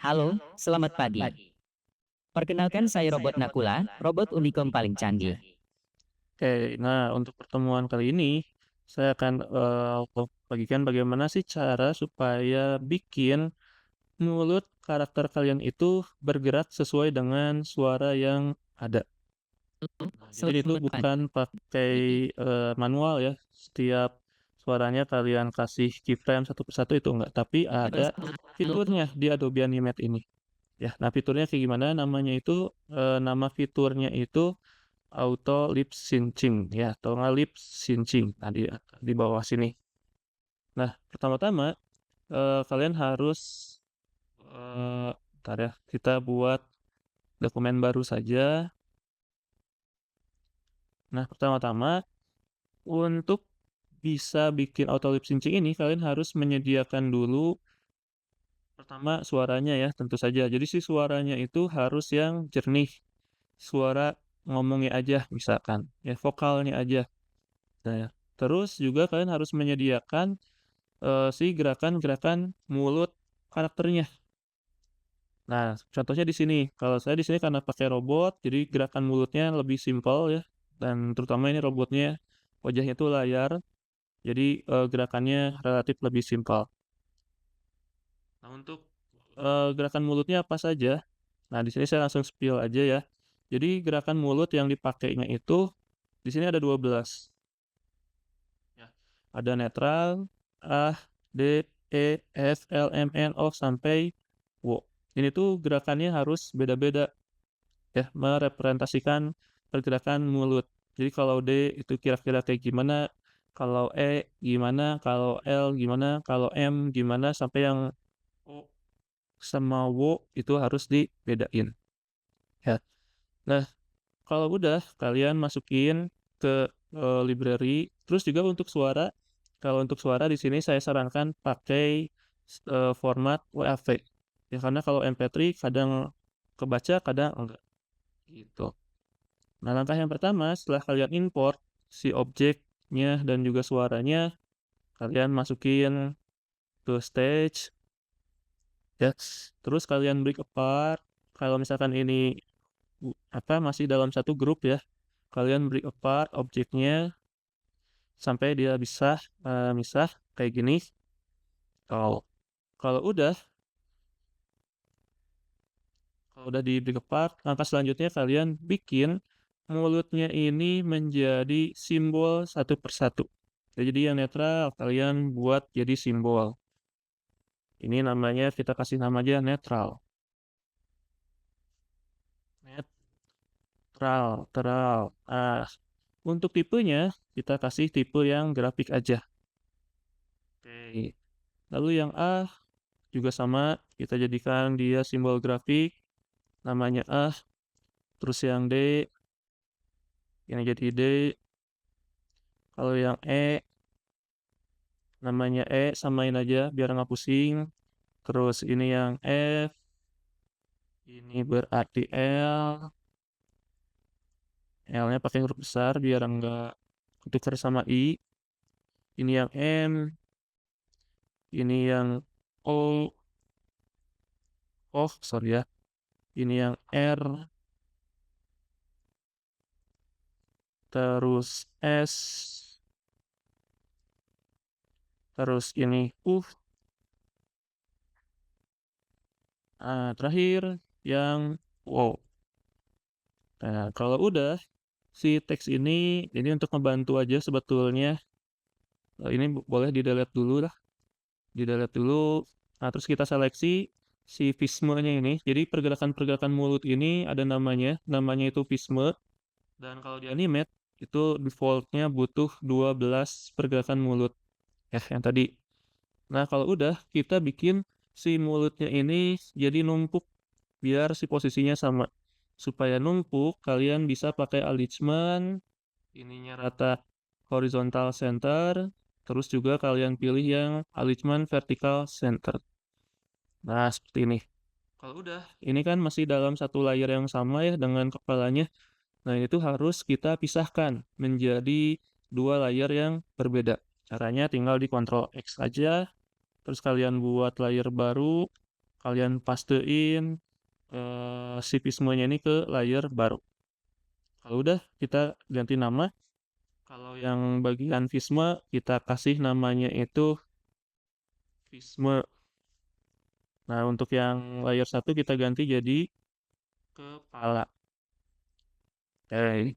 Halo, selamat pagi. Perkenalkan saya Robot Nakula, robot Unicom paling canggih. Oke, nah untuk pertemuan kali ini saya akan bagikan bagaimana sih cara supaya bikin mulut karakter kalian itu bergerak sesuai dengan suara yang ada. Nah, jadi itu Selamat bukan pakai pagi. manual ya. Setiap suaranya kalian kasih keyframe satu persatu itu enggak, tapi ada fiturnya di Adobe Animate ini. Ya, nah fiturnya kayak gimana? Namanya itu nama fiturnya itu auto lip syncing ya, atau nggak lip syncing. Nah, di bawah sini. Nah, pertama-tama kalian harus bentar ya, kita buat dokumen baru saja. Nah, pertama-tama untuk bisa bikin auto lip syncing ini kalian harus menyediakan dulu pertama suaranya ya, tentu saja. Jadi si suaranya itu harus yang jernih, suara ngomongnya aja misalkan, ya vokalnya aja. Nah, ya. Terus juga kalian harus menyediakan si gerakan-gerakan mulut karakternya. Nah, contohnya di sini. Kalau saya di sini karena pakai robot, jadi gerakan mulutnya lebih simpel ya, dan terutama ini robotnya wajahnya itu layar, jadi gerakannya relatif lebih simpel. Nah, untuk gerakan mulutnya apa saja? Nah, di sini saya langsung spill aja ya. Jadi gerakan mulut yang dipakainya itu di sini ada 12. Ya. Ada netral, ah, D, E, F, L, M, N, O, sampai wo. Ini tuh gerakannya harus beda-beda ya, merepresentasikan pergerakan mulut. Jadi kalau D itu kira-kira kayak gimana, kalau E gimana, kalau L gimana, kalau M gimana, sampai yang O sama wo itu harus dibedain ya. Nah, kalau udah kalian masukin ke library, terus juga untuk suara, kalau untuk suara di sini saya sarankan pakai format WAV. Ya karena kalau MP3 kadang kebaca, kadang enggak, gitu. Nah, langkah yang pertama setelah kalian import si objeknya dan juga suaranya, kalian masukin ke stage ya. Terus kalian break apart. Kalau misalkan ini masih dalam satu grup ya, kalian break apart objeknya sampai dia bisa misah kayak gini. Kalau kalau udah kalau udah di break apart, langkah selanjutnya kalian bikin mulutnya ini menjadi simbol satu persatu. Ya, jadi yang netral kalian buat jadi simbol. Ini namanya kita kasih nama aja netral. Netral, netral. Untuk tipenya kita kasih tipe yang grafik aja. Oke. Lalu yang A juga sama, kita jadikan dia simbol grafik, namanya A. Terus yang D, yang jadi D. Kalau yang E, namanya E, samain aja biar nggak pusing. Terus ini yang F, ini berarti L. L-nya pakai huruf besar biar nggak ketukar sama I. Ini yang M, ini yang O, oh sorry ya. Ini yang R, terus S, terus ini U. Terakhir yang wow. Nah, kalau udah si teks ini untuk membantu aja sebetulnya. Ini boleh di-delete dulu lah, di-delete dulu. Nah, terus kita seleksi si visme-nya ini. Jadi pergerakan-pergerakan mulut ini ada namanya itu visme. Dan kalau di animate itu default-nya butuh 12 pergerakan mulut ya yang tadi. Nah, kalau udah kita bikin si mulutnya ini jadi numpuk biar si posisinya sama. Supaya numpuk, kalian bisa pakai alignment, ininya rata horizontal center, terus juga kalian pilih yang alignment vertical center. Nah, seperti ini. Kalau udah, ini kan masih dalam satu layer yang sama ya dengan kepalanya. Nah, itu harus kita pisahkan menjadi dua layer yang berbeda. Caranya tinggal di Ctrl X aja, terus kalian buat layer baru, kalian pastein si Visme-nya ini ke layer baru. Kalau udah, kita ganti nama. Kalau yang bagian Visme, kita kasih namanya itu Visme. Nah, untuk yang layer 1 kita ganti jadi kepala. Oke.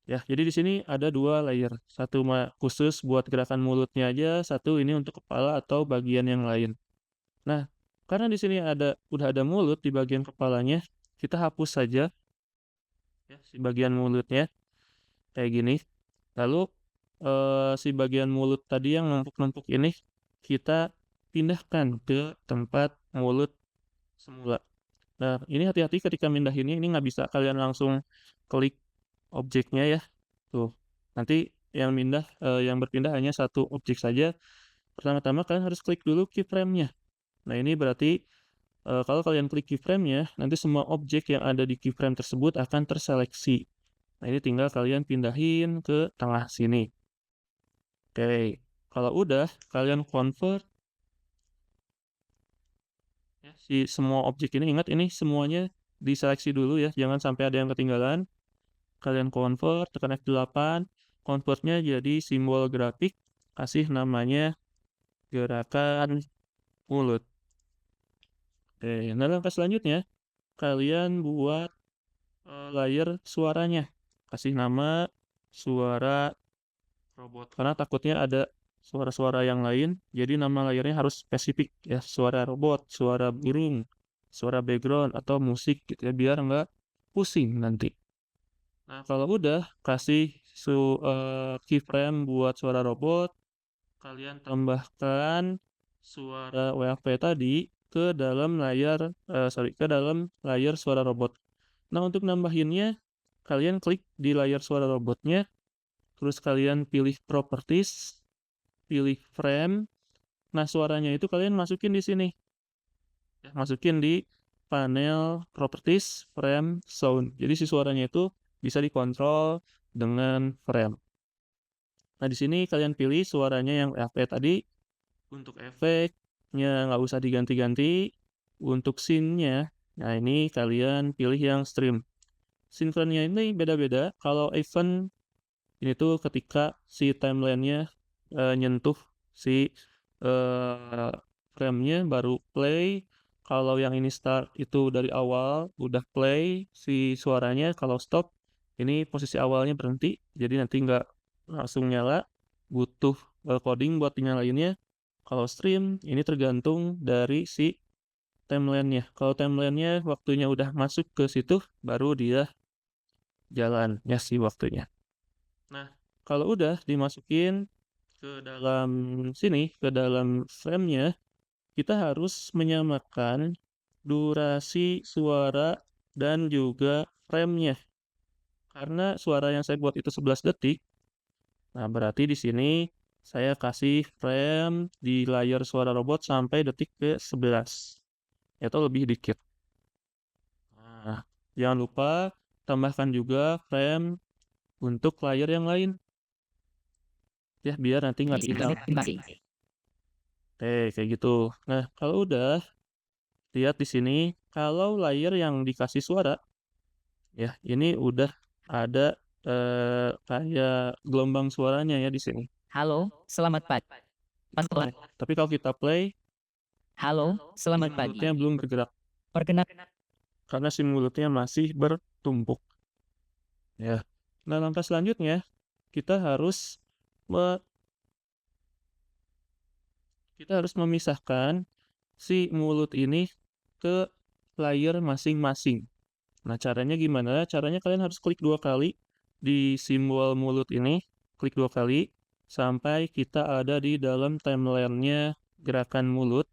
Ya, jadi di sini ada 2 layer. Satu khusus buat gerakan mulutnya aja, satu ini untuk kepala atau bagian yang lain. Nah, karena di sini udah ada mulut di bagian kepalanya, kita hapus saja ya si bagian mulutnya kayak gini. Lalu si bagian mulut tadi yang numpuk-numpuk ini kita pindahkan ke tempat mulut semula. Nah, ini hati-hati ketika mindahinnya, ini nggak bisa kalian langsung klik objeknya ya. Tuh, nanti yang berpindah hanya satu objek saja. Pertama-tama kalian harus klik dulu keyframe-nya. Nah, ini berarti kalau kalian klik keyframe-nya, nanti semua objek yang ada di keyframe tersebut akan terseleksi. Nah, ini tinggal kalian pindahin ke tengah sini. Oke, kalau udah, kalian convert ya, si semua objek ini, ingat ini semuanya diseleksi dulu ya, jangan sampai ada yang ketinggalan. Kalian convert, tekan F8, convertnya jadi simbol grafik, kasih namanya gerakan mulut. Oke, nah langkah selanjutnya, kalian buat layer suaranya. Kasih nama suara robot, karena takutnya ada suara-suara yang lain, jadi nama layernya harus spesifik ya, suara robot, suara burung, suara background, atau musik gitu ya, biar nggak pusing nanti. Nah, kalau udah kasih keyframe buat suara robot, kalian tambahkan suara WAV tadi ke dalam layar suara robot. Nah, untuk nambahinnya, kalian klik di layar suara robotnya, terus kalian pilih properties, pilih frame. Nah, suaranya itu kalian masukin di sini. Ya, masukin di panel properties, frame, sound. Jadi si suaranya itu bisa dikontrol dengan frame. Nah, di sini kalian pilih suaranya yang efek tadi. Untuk efeknya nggak usah diganti-ganti. Untuk scene-nya, nah ini kalian pilih yang stream. Sinkronnya ini beda-beda. Kalau event ini tuh ketika si timeline-nya nyentuh si frame-nya baru play. Kalau yang ini start itu dari awal udah play si suaranya. Kalau stop ini posisi awalnya berhenti. Jadi nanti nggak langsung nyala. Butuh coding buat dinyalainnya. Kalau stream ini tergantung dari si timeline-nya. Kalau timeline-nya waktunya udah masuk ke situ, baru dia jalan ya si waktunya. Nah, kalau udah dimasukin ke dalam sini, ke dalam frame-nya, kita harus menyamakan durasi suara dan juga frame-nya. Karena suara yang saya buat itu 11 detik, nah berarti di sini saya kasih frame di layar suara robot sampai detik ke 11. Atau lebih dikit. Nah, jangan lupa tambahkan juga frame untuk layar yang lain. Ya, biar nanti nggak hilang. Oke, kayak gitu. Nah, kalau udah, lihat di sini, kalau layer yang dikasih suara, ya, ini udah ada kayak gelombang suaranya ya di sini. Halo, selamat pagi. Pastor. Tapi kalau kita play, Halo, selamat pagi. mulutnya belum bergerak Perkenalkan, karena si mulutnya masih bertumpuk. Ya. Nah, langkah selanjutnya kita harus memisahkan si mulut ini ke layer masing-masing. Nah, caranya gimana? Caranya kalian harus klik 2 kali di simbol mulut ini, klik 2 kali sampai kita ada di dalam timeline-nya gerakan mulut.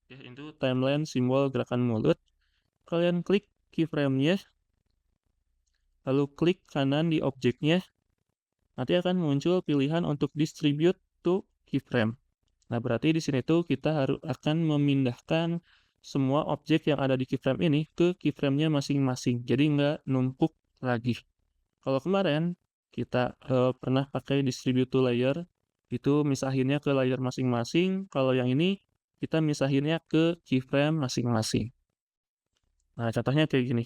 Ya, itu timeline simbol gerakan mulut. Kalian klik keyframe-nya, lalu klik kanan di objeknya. Nanti akan muncul pilihan untuk distribute to keyframe. Nah, berarti di sini tuh kita akan memindahkan semua objek yang ada di keyframe ini ke keyframe-nya masing-masing. Jadi nggak numpuk lagi. Kalau kemarin kita pernah pakai distribute to layer, itu misahinnya ke layer masing-masing. Kalau yang ini kita misahinnya ke keyframe masing-masing. Nah, contohnya kayak gini,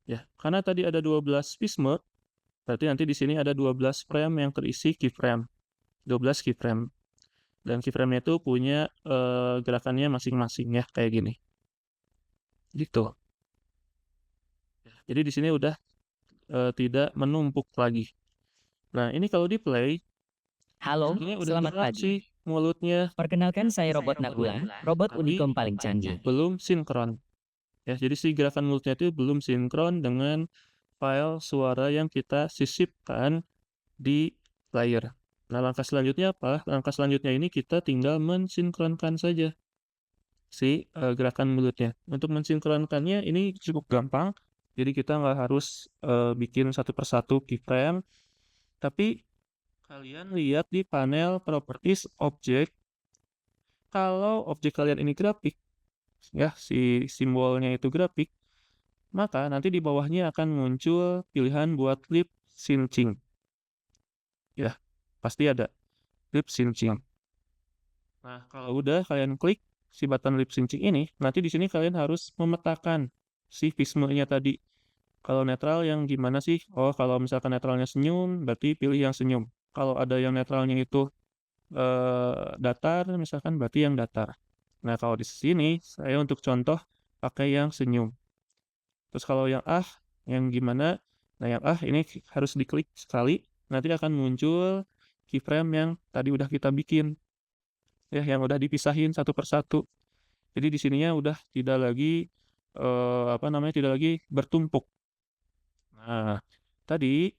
ya. Karena tadi ada 12 piece mode, berarti nanti di sini ada 12 frame yang terisi keyframe, 12 keyframe. Dan keyframe-nya itu punya gerakannya masing-masing ya, kayak gini. Gitu. Jadi di sini udah tidak menumpuk lagi. Nah, ini kalau di play, Halo, sebenarnya udah selamat gerak pagi. sih mulutnya, Perkenalkan saya Robot Nakula, robot tapi Unicom paling canggih. belum sinkron. Ya, jadi si gerakan mulutnya itu belum sinkron dengan file suara yang kita sisipkan di layar. Nah, langkah selanjutnya apa? Langkah selanjutnya ini kita tinggal mensinkronkan saja si gerakan mulutnya. Untuk mensinkronkannya ini cukup gampang. Jadi kita nggak harus bikin satu persatu keyframe, tapi kalian lihat di panel properties object. Kalau objek kalian ini grafik, ya si simbolnya itu grafik, maka nanti di bawahnya akan muncul pilihan buat lip syncing. Ya, pasti ada lip syncing. Nah, kalau udah kalian klik si button lip syncing ini, nanti di sini kalian harus memetakan si vismenya tadi. Kalau netral yang gimana sih? Oh, kalau misalkan netralnya senyum, berarti pilih yang senyum. Kalau ada yang netralnya itu datar, misalkan berarti yang datar. Nah, kalau di sini saya untuk contoh pakai yang senyum. Terus kalau yang gimana? Nah, yang ini harus diklik sekali, nanti akan muncul keyframe yang tadi udah kita bikin. Ya, yang udah dipisahin satu persatu. Jadi di sininya udah tidak lagi tidak lagi bertumpuk. Nah, tadi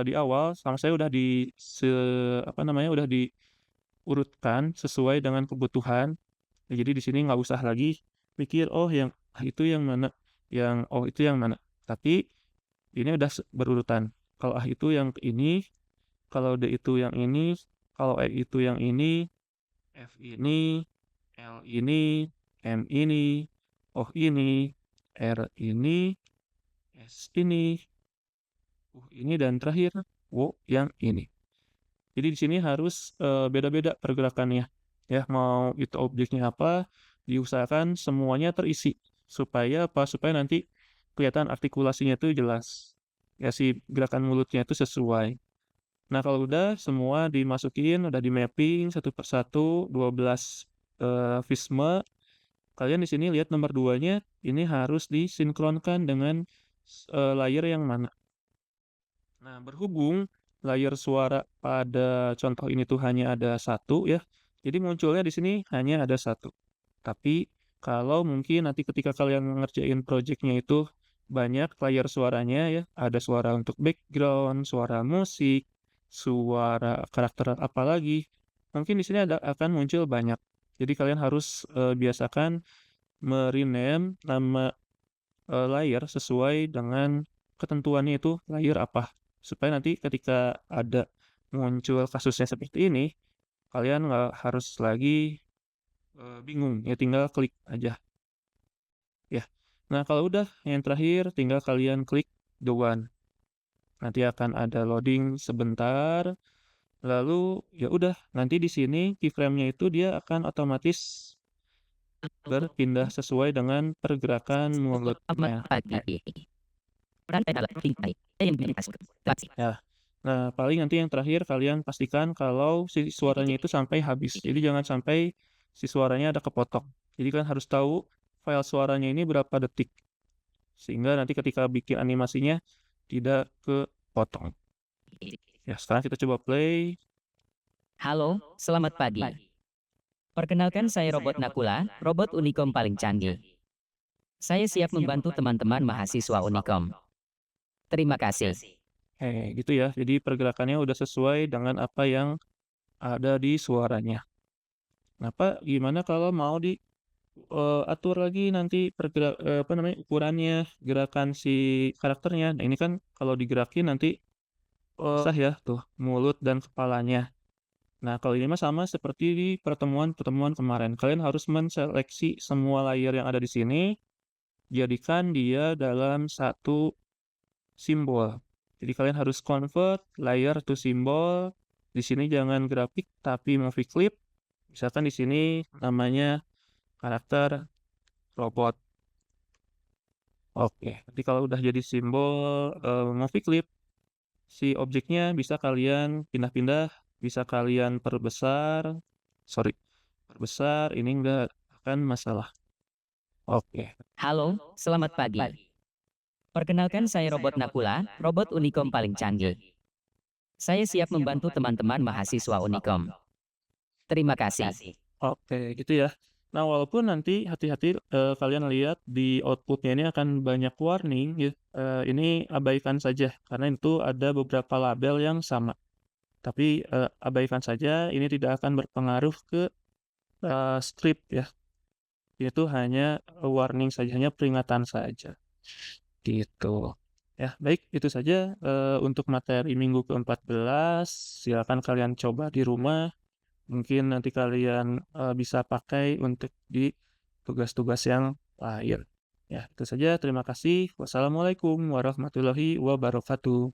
di awal sama saya udah udah diurutkan sesuai dengan kebutuhan. Ya, jadi di sini nggak usah lagi mikir, oh yang itu yang mana, itu yang mana. Tapi ini udah berurutan. Kalau itu yang ini, kalau D itu yang ini, kalau E itu yang ini, F ini, L ini, M ini, O ini, R ini, S ini, U ini, dan terakhir W yang ini. Jadi di sini harus beda-beda pergerakannya. Ya, mau itu objeknya apa, diusahakan semuanya terisi. Supaya apa? Supaya nanti kelihatan artikulasinya itu jelas. Ya, si gerakan mulutnya itu sesuai. Nah, kalau udah semua dimasukin, udah di mapping satu persatu, 12 visme, kalian di sini lihat nomor 2-nya, ini harus disinkronkan dengan layer yang mana. Nah, berhubung layer suara pada contoh ini tuh hanya ada satu ya, jadi munculnya di sini hanya ada satu. Tapi kalau mungkin nanti ketika kalian ngerjain projectnya itu banyak layer suaranya ya, ada suara untuk background, suara musik, suara karakter apa lagi, mungkin di sini akan muncul banyak. Jadi kalian harus biasakan merename nama layer sesuai dengan ketentuannya itu layer apa. Supaya nanti ketika ada muncul kasusnya seperti ini, kalian nggak harus lagi bingung, ya tinggal klik aja. Ya. Nah, kalau udah yang terakhir tinggal kalian klik the one. Nanti akan ada loading sebentar. Lalu ya udah, nanti di sini keyframe-nya itu dia akan otomatis berpindah sesuai dengan pergerakan Selamat mulutnya. pagi. Ya. Nah, paling nanti yang terakhir kalian pastikan kalau si suaranya itu sampai habis. Jadi jangan sampai si suaranya ada kepotong. Jadi kalian harus tahu file suaranya ini berapa detik. Sehingga nanti ketika bikin animasinya tidak kepotong. Ya, sekarang kita coba play. Halo, selamat pagi. Perkenalkan saya Robot Nakula, robot Unicom paling canggih. Saya siap membantu teman-teman mahasiswa Unicom. Terima kasih. Gitu ya. Jadi pergerakannya udah sesuai dengan apa yang ada di suaranya. Nah, gimana kalau mau atur lagi nanti ukurannya, gerakan si karakternya. Nah, ini kan kalau digerakin nanti sah ya tuh mulut dan kepalanya. Nah, kalau ini mah sama seperti di pertemuan-pertemuan kemarin. Kalian harus menseleksi semua layer yang ada di sini, jadikan dia dalam satu simbol. Jadi kalian harus convert layer to simbol. Di sini jangan grafik tapi movie clip. Misalkan di sini namanya karakter robot. Oke, nanti kalau udah jadi simbol, movie clip, si objeknya bisa kalian pindah-pindah, bisa kalian perbesar, ini enggak akan masalah. Oke. Halo, selamat pagi. Perkenalkan saya Robot Nakula, robot Unicom paling canggih. Saya siap membantu teman-teman mahasiswa Unicom. Terima kasih. Oke, gitu ya. Nah, walaupun nanti hati-hati, kalian lihat di output-nya ini akan banyak warning ya, ini abaikan saja, karena itu ada beberapa label yang sama. Tapi, abaikan saja, ini tidak akan berpengaruh ke, script ya. Itu hanya, warning saja, hanya peringatan saja, gitu. Ya, baik, itu saja, untuk materi minggu ke-14, silakan kalian coba di rumah. Mungkin nanti kalian, bisa pakai untuk di tugas-tugas yang lain. Ya, itu saja. Terima kasih. Wassalamualaikum warahmatullahi wabarakatuh.